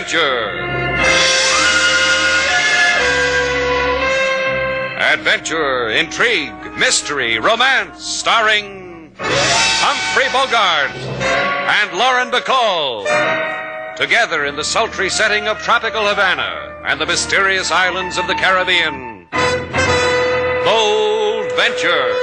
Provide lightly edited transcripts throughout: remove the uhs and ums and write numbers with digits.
Adventure. Adventure, intrigue, mystery, romance, starring Humphrey Bogart and Lauren Bacall. Together in the sultry setting of tropical Havana and the mysterious islands of the Caribbean. Bold Venture.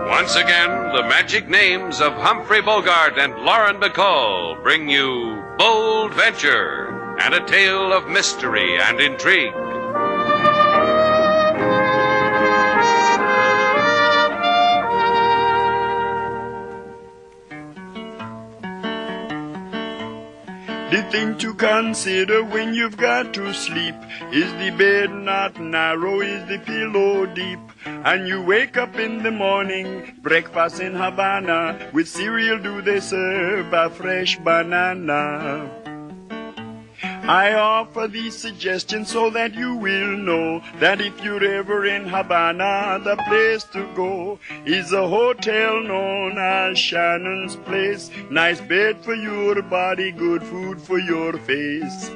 Once again, the magic names of Humphrey Bogart and Lauren Bacall bring you Bold Venture and a tale of mystery and intrigue. The thing to consider when you've got to sleep is the bed not narrow, is the pillow deep. And you wake up in the morning, breakfast in Havana, with cereal do they serve a fresh banana. I offer these suggestions so that you will know that if you're ever in Havana, the place to go is a hotel known as Shannon's Place. Nice bed for your body, good food for your face.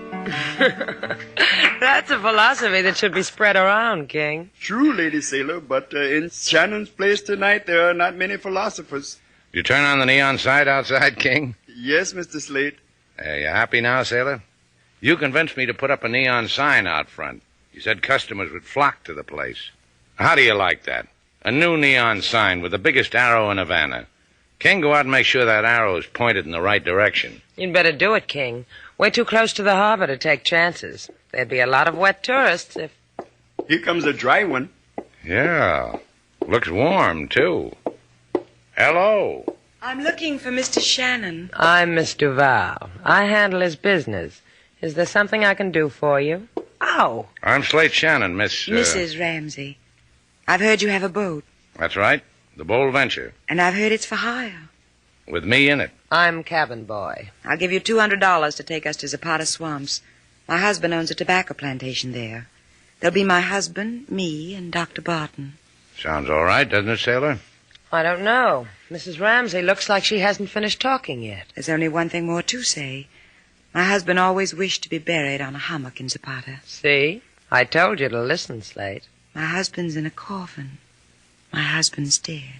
That's a philosophy that should be spread around, King. True, Lady Sailor, but in Shannon's Place tonight there are not many philosophers. You turn on the neon sign outside, King? Yes, Mr. Slate. You happy now, Sailor? You convinced me to put up a neon sign out front. You said customers would flock to the place. How do you like that? A new neon sign with the biggest arrow in Havana. King, go out and make sure that arrow is pointed in the right direction. You'd better do it, King. We're too close to the harbor to take chances. There'd be a lot of wet tourists if... Here comes a dry one. Yeah. Looks warm, too. Hello. I'm looking for Mr. Shannon. I'm Miss Duval. I handle his business. Is there something I can do for you? Ow! I'm Slate Shannon, Mrs. Ramsey. I've heard you have a boat. That's right. The Bold Venture. And I've heard it's for hire. With me in it. I'm cabin boy. I'll give you $200 to take us to Zapata Swamps. My husband owns a tobacco plantation there. There'll be my husband, me, and Dr. Barton. Sounds all right, doesn't it, Sailor? I don't know. Mrs. Ramsey looks like she hasn't finished talking yet. There's only one thing more to say. My husband always wished to be buried on a hummock in Zapata. See? I told you to listen, Slate. My husband's in a coffin. My husband's dead.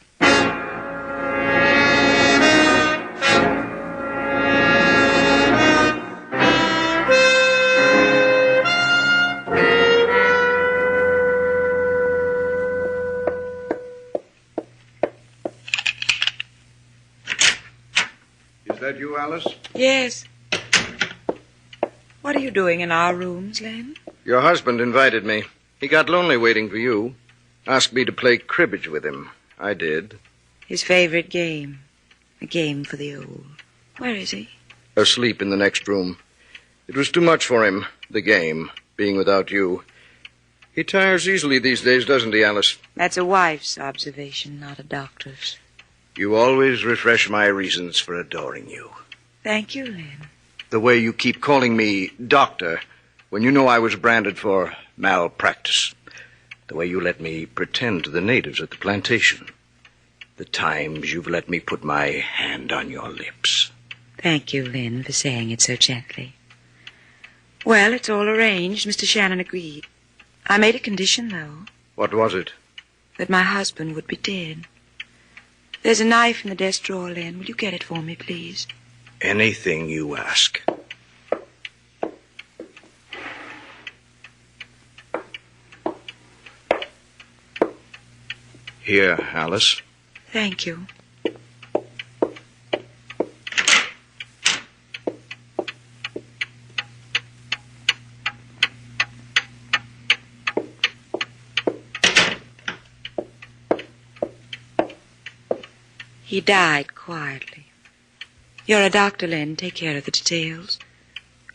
Is that you, Alice? Yes. What are you doing in our rooms, Len? Your husband invited me. He got lonely waiting for you. Asked me to play cribbage with him. I did. His favorite game. A game for the old. Where is he? Asleep in the next room. It was too much for him, the game, being without you. He tires easily these days, doesn't he, Alice? That's a wife's observation, not a doctor's. You always refresh my reasons for adoring you. Thank you, Len. The way you keep calling me doctor when you know I was branded for malpractice. The way you let me pretend to the natives at the plantation. The times you've let me put my hand on your lips. Thank you, Lynn, for saying it so gently. Well, it's all arranged. Mr. Shannon agreed. I made a condition, though. What was it? That my husband would be dead. There's a knife in the desk drawer, Lynn. Will you get it for me, please? Anything you ask. Here, Alice. Thank you. He died quietly. You're a doctor, Len. Take care of the details.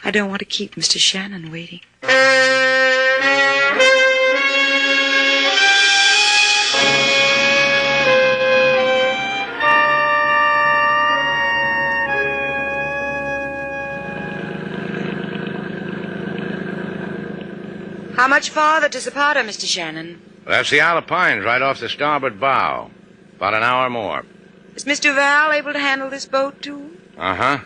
I don't want to keep Mr. Shannon waiting. How much farther to Zapata, Mr. Shannon? That's the Isle of Pines right off the starboard bow. About an hour more. Is Miss Duval able to handle this boat, too? Uh-huh.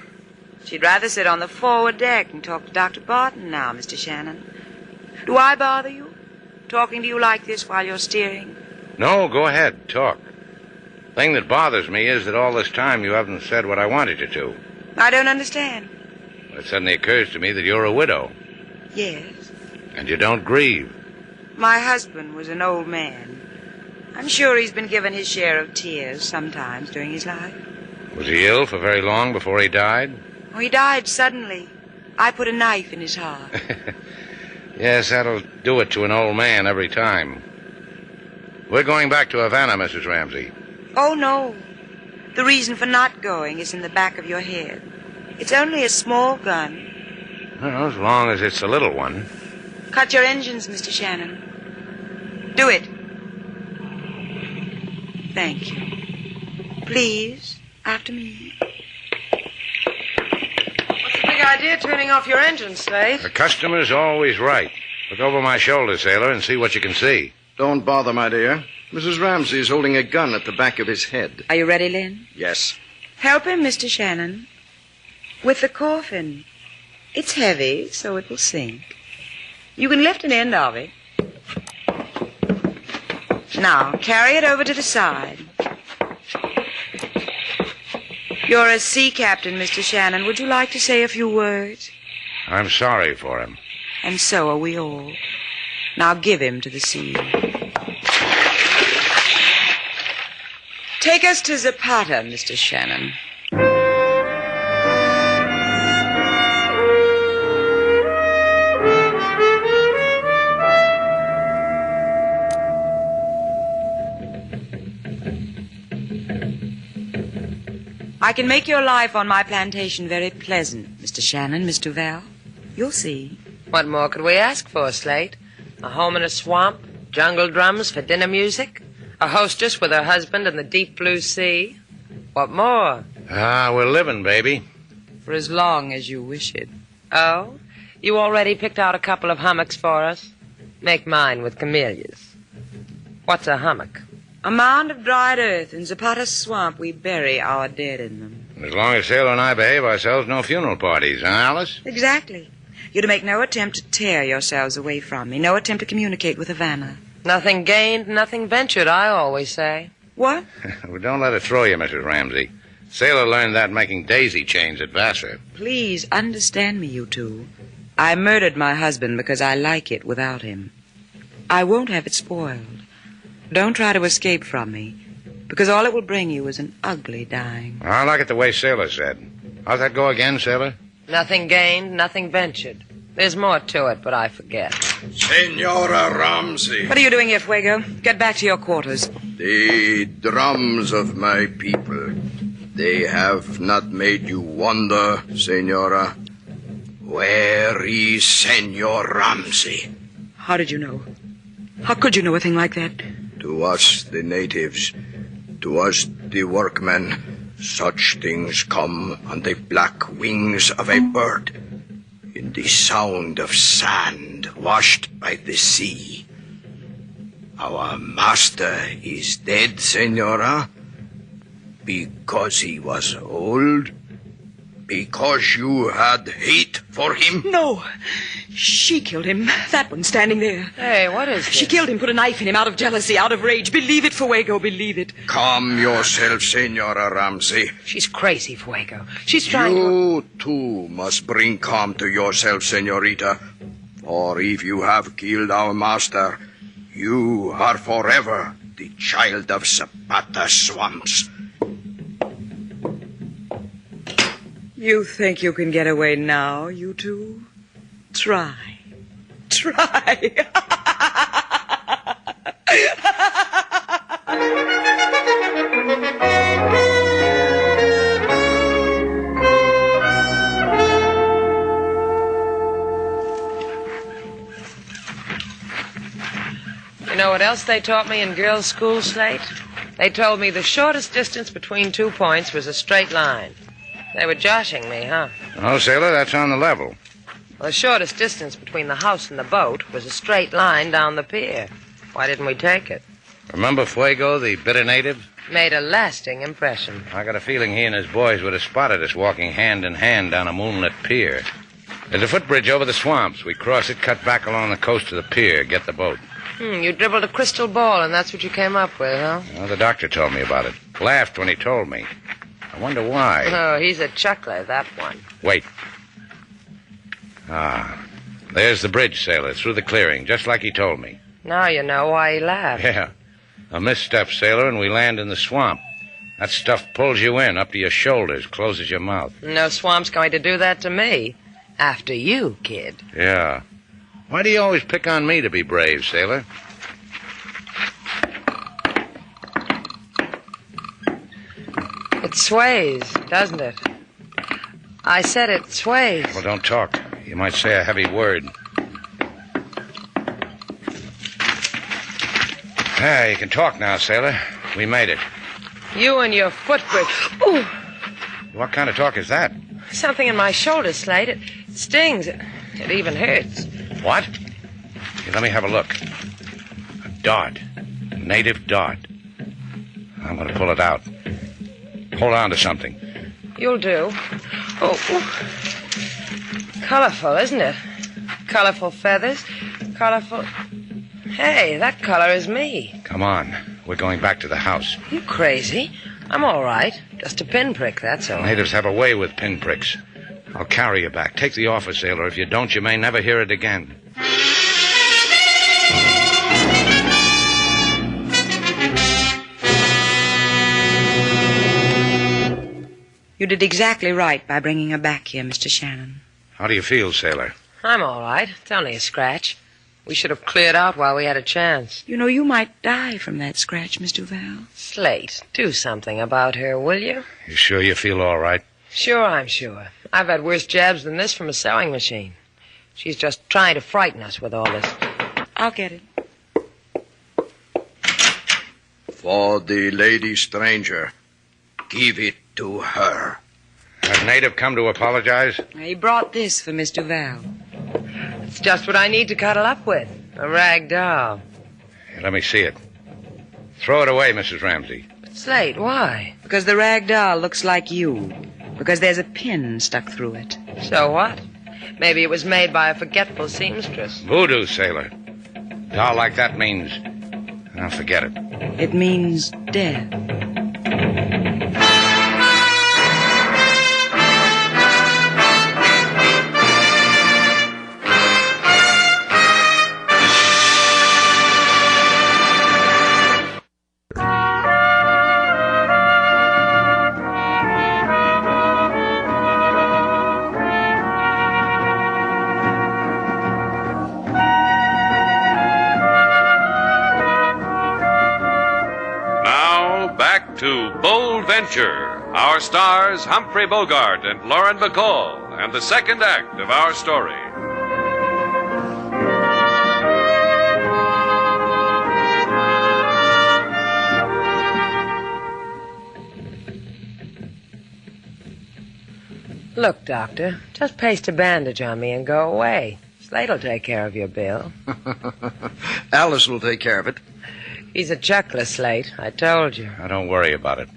She'd rather sit on the forward deck and talk to Dr. Barton now, Mr. Shannon. Do I bother you? Talking to you like this while you're steering? No, go ahead. Talk. Thing that bothers me is that all this time you haven't said what I wanted you to. I don't understand. It suddenly occurs to me that you're a widow. Yes. And you don't grieve. My husband was an old man. I'm sure he's been given his share of tears sometimes during his life. Was he ill for very long before he died? Oh, he died suddenly. I put a knife in his heart. Yes, that'll do it to an old man every time. We're going back to Havana, Mrs. Ramsey. Oh, no. The reason for not going is in the back of your head. It's only a small gun. Well, as long as it's a little one. Cut your engines, Mr. Shannon. Do it. Thank you. Please, after me. What's the big idea turning off your engine, Slate? The customer's always right. Look over my shoulder, sailor, and see what you can see. Don't bother, my dear. Mrs. Ramsey is holding a gun at the back of his head. Are you ready, Lynn? Yes. Help him, Mr. Shannon. With the coffin. It's heavy, so it will sink. You can lift an end of it. Now, carry it over to the side. You're a sea captain, Mr. Shannon. Would you like to say a few words? I'm sorry for him. And so are we all. Now give him to the sea. Take us to Zapata, Mr. Shannon. I can make your life on my plantation very pleasant, Mr. Shannon, Miss Duval. You'll see. What more could we ask for, Slate? A home in a swamp, jungle drums for dinner music, a hostess with her husband in the deep blue sea. What more? We're living, baby. For as long as you wish it. Oh? You already picked out a couple of hummocks for us? Make mine with camellias. What's a hummock? A mound of dried earth in Zapata's swamp. We bury our dead in them. As long as Sailor and I behave ourselves, no funeral parties, huh, Alice? Exactly. You're to make no attempt to tear yourselves away from me. No attempt to communicate with Havana. Nothing gained, nothing ventured, I always say. What? Well, don't let it throw you, Mrs. Ramsey. Sailor learned that making daisy chains at Vassar. Please understand me, you two. I murdered my husband because I like it without him. I won't have it spoiled. Don't try to escape from me, because all it will bring you is an ugly dying. I like it the way Sailor said. How's that go again, Sailor? Nothing gained, nothing ventured. There's more to it, but I forget. Senora Ramsey. What are you doing here, Fuego? Get back to your quarters. The drums of my people, they have not made you wonder, Senora. Where is Senor Ramsey? How did you know? How could you know a thing like that? To us, the natives, to us, the workmen, such things come on the black wings of a bird, in the sound of sand washed by the sea. Our master is dead, Senora, because he was old, because you had hate for him. No. She killed him. That one standing there. Hey, what is this? She killed him, put a knife in him out of jealousy, out of rage. Believe it, Fuego, believe it. Calm yourself, Senora Ramsey. She's crazy, Fuego. She's trying to... You, too, must bring calm to yourself, Senorita. For if you have killed our master, you are forever the child of Zapata swamps. You think you can get away now, you two? Try. Try. You know what else they taught me in girls' school, Slate? They told me the shortest distance between 2 points was a straight line. They were joshing me, huh? Oh, Sailor, that's on the level. Well, the shortest distance between the house and the boat was a straight line down the pier. Why didn't we take it? Remember Fuego, the bitter native? Made a lasting impression. I got a feeling he and his boys would have spotted us walking hand in hand down a moonlit pier. There's a footbridge over the swamps. We cross it, cut back along the coast to the pier, get the boat. You dribbled a crystal ball, and that's what you came up with, huh? Well, the doctor told me about it. Laughed when he told me. I wonder why. Oh, he's a chuckler, that one. Wait. Ah, there's the bridge, sailor, through the clearing, just like he told me. Now you know why he laughed. Yeah. A misstep, sailor, and we land in the swamp. That stuff pulls you in, up to your shoulders, closes your mouth. No swamp's going to do that to me. After you, kid. Yeah. Why do you always pick on me to be brave, sailor? It sways, doesn't it? I said it sways. Well, don't talk. You might say a heavy word. Ah, you can talk now, sailor. We made it. You and your footbridge. Ooh, What kind of talk is that? something in my shoulder, Slate. It stings. It even hurts. What? Here, let me have a look. A dart. A native dart. I'm going to pull it out. Hold on to something. You'll do. Oh, colorful, isn't it? Colorful feathers. Colorful. Hey, that color is me. Come on. We're going back to the house. You crazy? I'm all right. Just a pinprick, that's all. Natives have a way with pinpricks. I'll carry you back. Take the offer, sailor. If you don't, you may never hear it again. You did exactly right by bringing her back here, Mr. Shannon. How do you feel, sailor? I'm all right. It's only a scratch. We should have cleared out while we had a chance. You know, you might die from that scratch, Miss Duval. Slate, do something about her, will you? You sure you feel all right? Sure, I'm sure. I've had worse jabs than this from a sewing machine. She's just trying to frighten us with all this. I'll get it. For the lady stranger, give it to her. Has native come to apologize? He brought this for Miss Duval. It's just what I need to cuddle up with. A rag doll. Here, let me see it. Throw it away, Mrs. Ramsey. Slate, why? Because the rag doll looks like you. Because there's a pin stuck through it. So what? Maybe it was made by a forgetful seamstress. Voodoo, sailor. Doll like that means... I'll forget it. It means death. To Bold Venture, our stars Humphrey Bogart and Lauren Bacall, and the second act of our story. Look, Doctor, just paste a bandage on me and go away. Slate'll take care of your bill. Alice will take care of it. He's a chuckler, Slate. I told you. Now, don't worry about it.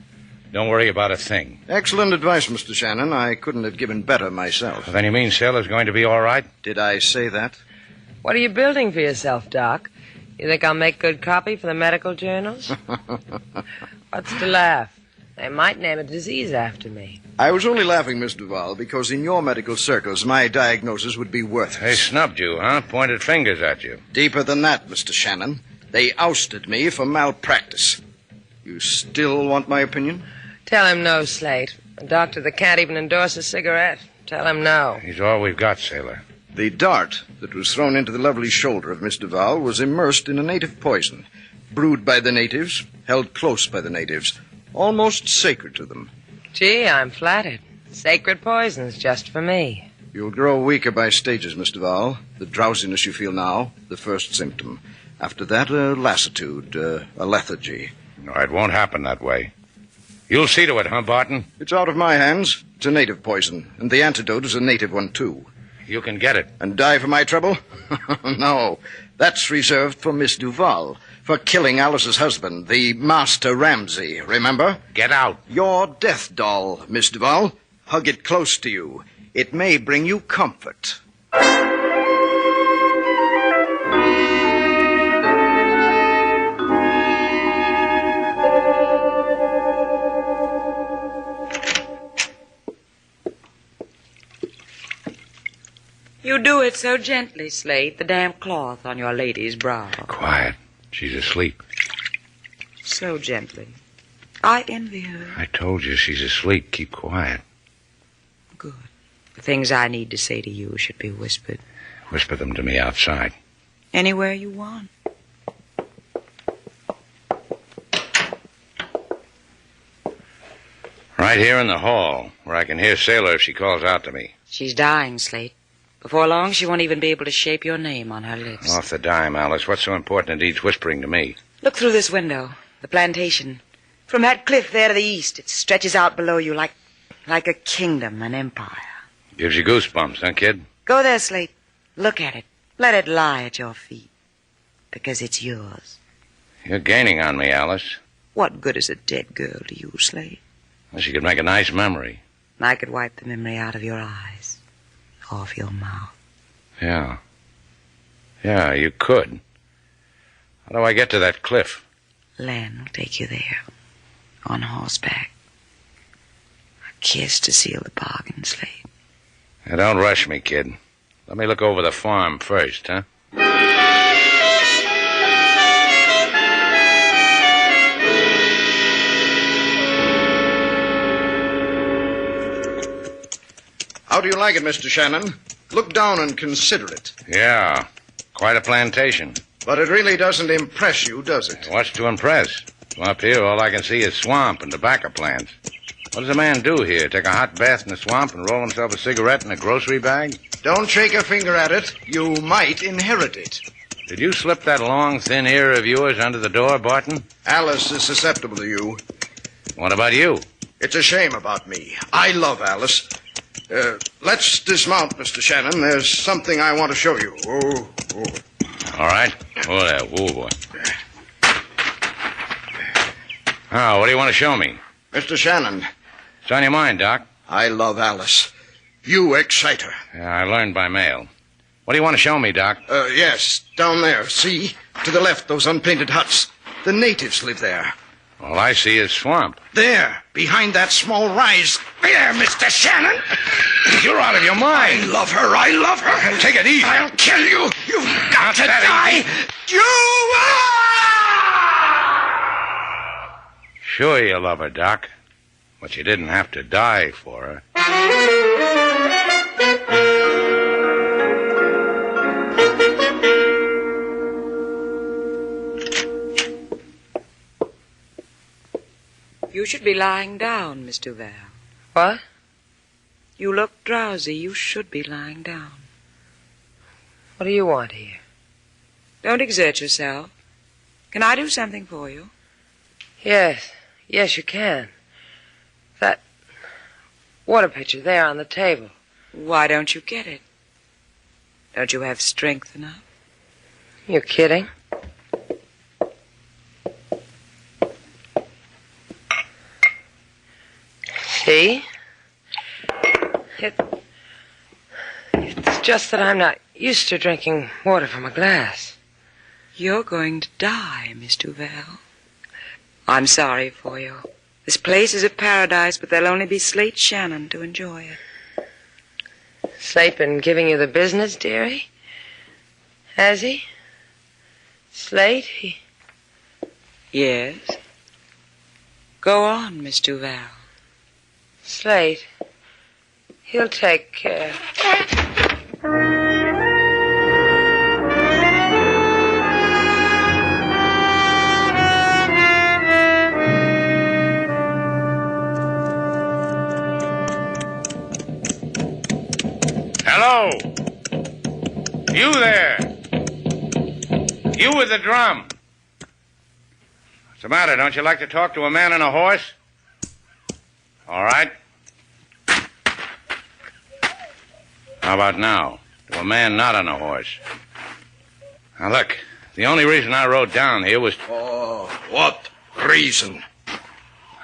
Don't worry about a thing. Excellent advice, Mr. Shannon. I couldn't have given better myself. Then you mean sailor's going to be all right? Did I say that? What are you building for yourself, Doc? You think I'll make good copy for the medical journals? What's to laugh? They might name a disease after me. I was only laughing, Miss Duval, because in your medical circles, my diagnosis would be worthless. They snubbed you, huh? Pointed fingers at you. Deeper than that, Mr. Shannon. They ousted me for malpractice. You still want my opinion? Tell him no, Slate. A doctor that can't even endorse a cigarette. Tell him no. He's all we've got, sailor. The dart that was thrown into the lovely shoulder of Miss Duval was immersed in a native poison, brewed by the natives, held close by the natives, almost sacred to them. Gee, I'm flattered. Sacred poison's just for me. You'll grow weaker by stages, Miss Duval. The drowsiness you feel now, the first symptom. After that, a lassitude, a lethargy. No, it won't happen that way. You'll see to it, huh, Barton? It's out of my hands. It's a native poison, and the antidote is a native one, too. you can get it. And die for my trouble? No, that's reserved for Miss Duval, for killing Alice's husband, the Master Ramsay, remember? Get out. Your death doll, Miss Duval. Hug it close to you. It may bring you comfort. You do it so gently, Slate, the damp cloth on your lady's brow. Quiet. She's asleep. So gently. I envy her. I told you she's asleep. Keep quiet. Good. The things I need to say to you should be whispered. Whisper them to me outside. Anywhere you want. Right here in the hall, where I can hear Sailor if she calls out to me. She's dying, Slate. Before long, she won't even be able to shape your name on her lips. Off the dime, Alice. What's so important it needs whispering to me? Look through this window. The plantation. From that cliff there to the east, it stretches out below you like a kingdom, an empire. Gives you goosebumps, huh, kid? Go there, Slate. Look at it. Let it lie at your feet. Because it's yours. You're gaining on me, Alice. What good is a dead girl to you, Slate? Well, she could make a nice memory. I could wipe the memory out of your eyes. Off your mouth. Yeah. Yeah, you could. How do I get to that cliff? Len will take you there. On horseback. A kiss to seal the bargain, Slate. Now, don't rush me, kid. Let me look over the farm first, huh? How do you like it, Mr. Shannon? Look down and consider it. Yeah. Quite a plantation. But it really doesn't impress you, does it? What's to impress? From up here, all I can see is swamp and tobacco plants. What does a man do here? Take a hot bath in the swamp and roll himself a cigarette in a grocery bag? Don't shake a finger at it. You might inherit it. Did you slip that long, thin ear of yours under the door, Barton? Alice is susceptible to you. What about you? It's a shame about me. I love Alice. Let's dismount, Mr. Shannon. There's something I want to show you. Oh. All right. Oh, there. Oh, boy. Oh, what do you want to show me? Mr. Shannon, What's on your mind, Doc? I love Alice. You excite her. Yeah, I learned by mail. What do you want to show me, Doc? Yes, down there. See? To the left, those unpainted huts. The natives live there. All I see is swamp. There, behind that small rise. There, Mr. Shannon. You're out of your mind. I love her. I love her. Take it easy. I'll kill you. You've got to that die. You Sure you love her, Doc. But you didn't have to die for her. You should be lying down, Miss Duval. What? You look drowsy. You should be lying down. What do you want here? Don't exert yourself. Can I do something for you? Yes. Yes, you can. That water pitcher there on the table. Why don't you get it? Don't you have strength enough? You're kidding? See? It's just that I'm not used to drinking water from a glass. You're going to die, Miss Duval. I'm sorry for you. This place is a paradise, but there'll only be Slate Shannon to enjoy it. Slate been giving you the business, dearie? Has he? Slate, he... Yes. Go on, Miss Duval. Slate. He'll take care. Hello? You there? You with the drum. What's the matter? Don't you like to talk to a man on a horse? All right. How about now? to a man not on a horse. Now, look, the only reason I rode down here was... For what reason?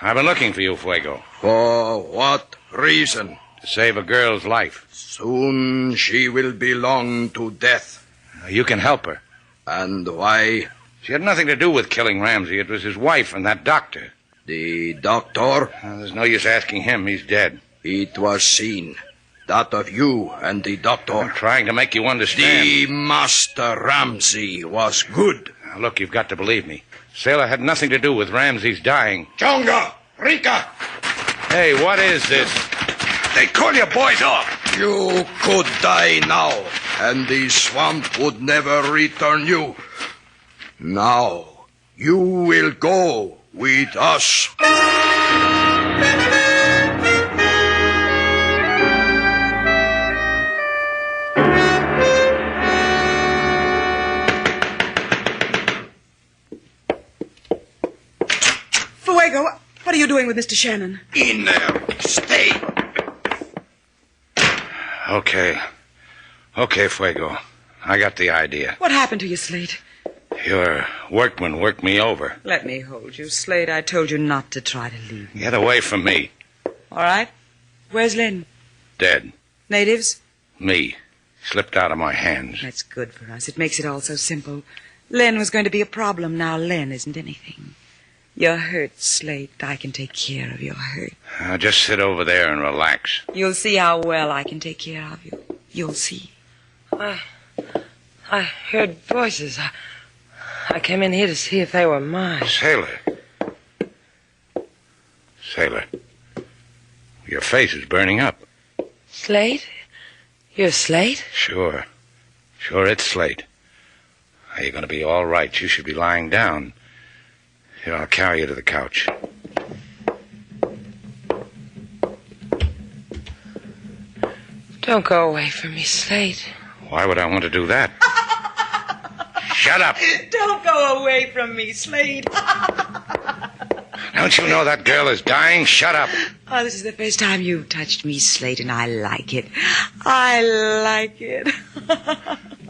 I've been looking for you, Fuego. For what reason? To save a girl's life. Soon she will belong to death. You can help her. And why? She had nothing to do with killing Ramsey. It was his wife and that doctor. The doctor? There's no use asking him. He's dead. It was seen. That of you and the doctor. I'm trying to make you understand. The Master Ramsey was good. Now, look, you've got to believe me. Sailor had nothing to do with Ramsey's dying. Chonga! Rika! Hey, what is this? They call your boys off. You could die now, and the swamp would never return you. Now, you will go with us. Fuego, what are you doing with Mr. Shannon? In there. Stay. Okay, Fuego. I got the idea. What happened to you, Slate? Your workman worked me over. Let me hold you, Slade. I told you not to try to leave. Get away from me. All right. Where's Lynn? Dead. Natives? Me. Slipped out of my hands. That's good for us. It makes it all so simple. Lynn was going to be a problem. Now Lynn isn't anything. You're hurt, Slate. I can take care of your hurt. Now just sit over there and relax. You'll see how well I can take care of you. You'll see. I heard voices. I came in here to see if they were mine. Sailor. Your face is burning up. Slate? You're Slate? Sure, it's Slate. Are you going to be all right? You should be lying down. Here, I'll carry you to the couch. Don't go away from me, Slate. Why would I want to do that? Shut up! Don't go away from me, Slade. Don't you know that girl is dying? Shut up! Oh, this is the first time you've touched me, Slade, and I like it. I like it.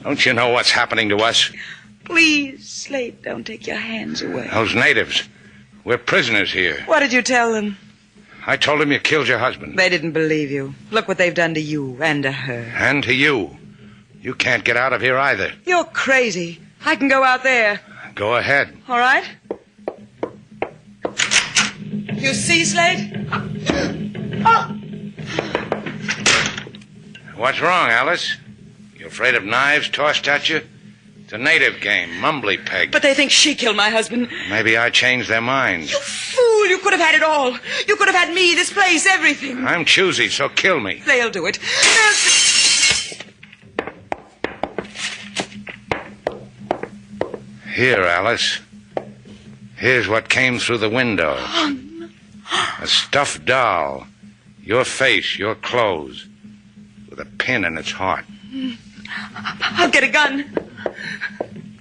Don't you know what's happening to us? Please, Slade, don't take your hands away. Those natives. We're prisoners here. What did you tell them? I told them you killed your husband. They didn't believe you. Look what they've done to you and to her. And to you. You can't get out of here either. You're crazy. I can go out there. Go ahead. All right? You see, Slade? What's wrong, Alice? You afraid of knives tossed at you? It's a native game, mumbly peg. But they think she killed my husband. Maybe I changed their minds. You fool! You could have had it all. You could have had me, this place, everything. I'm choosy, so kill me. They'll do it. Here, Alice. Here's what came through the window. A stuffed doll. Your face, your clothes. With a pin in its heart. I'll get a gun.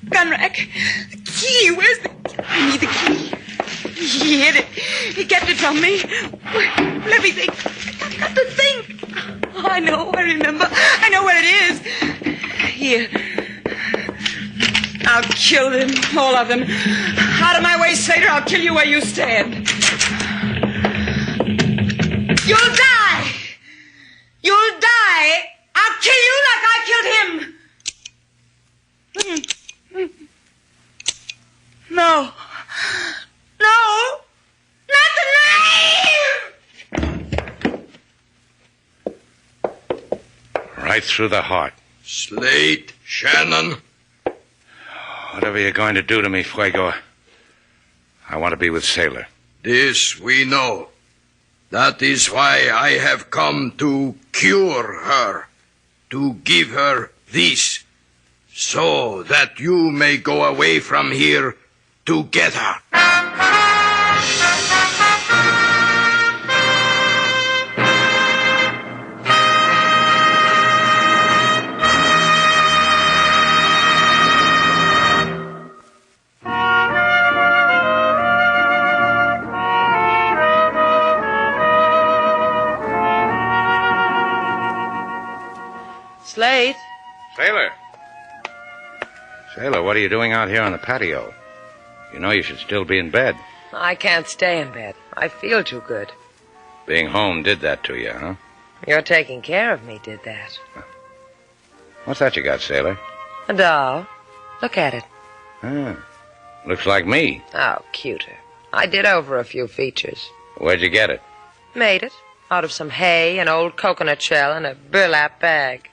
Gun rack. The key. Where's the key? I need the key. He hid it. He kept it from me. Let me think. I've got to think. Oh, I know. I remember. I know where it is. Here. I'll kill them. All of them. Out of my way, Slater. I'll kill you where you stand. You'll die. You'll die. I'll kill you like I killed him. No. No. Not the knife! Right through the heart. Slate, Shannon. Whatever you're going to do to me, Fuego, I want to be with Sailor. This we know. That is why I have come to cure her. To give her this. So that you may go away from here together. Slate, Sailor! Sailor, what are you doing out here on the patio? You know you should still be in bed. I can't stay in bed. I feel too good. Being home did that to you, huh? Your taking care of me did that. What's that you got, Sailor? A doll. Look at it. Ah, looks like me. Oh, cuter. I did over a few features. Where'd you get it? Made it. Out of some hay, an old coconut shell, and a burlap bag.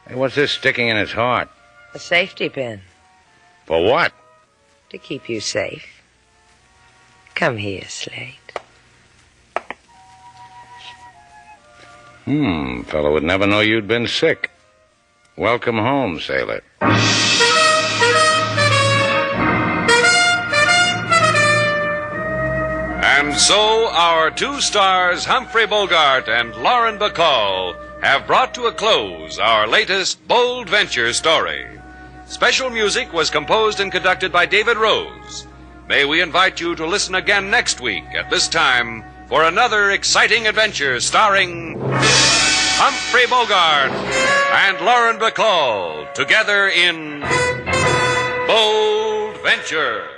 Hey, what's this sticking in its heart? A safety pin. For what? To keep you safe. Come here, Slate. Fellow would never know you'd been sick. Welcome home, Sailor. And so our two stars, Humphrey Bogart and Lauren Bacall, have brought to a close our latest bold venture story. Special music was composed and conducted by David Rose. May we invite you to listen again next week at this time for another exciting adventure starring Humphrey Bogart and Lauren Bacall together in Bold Venture.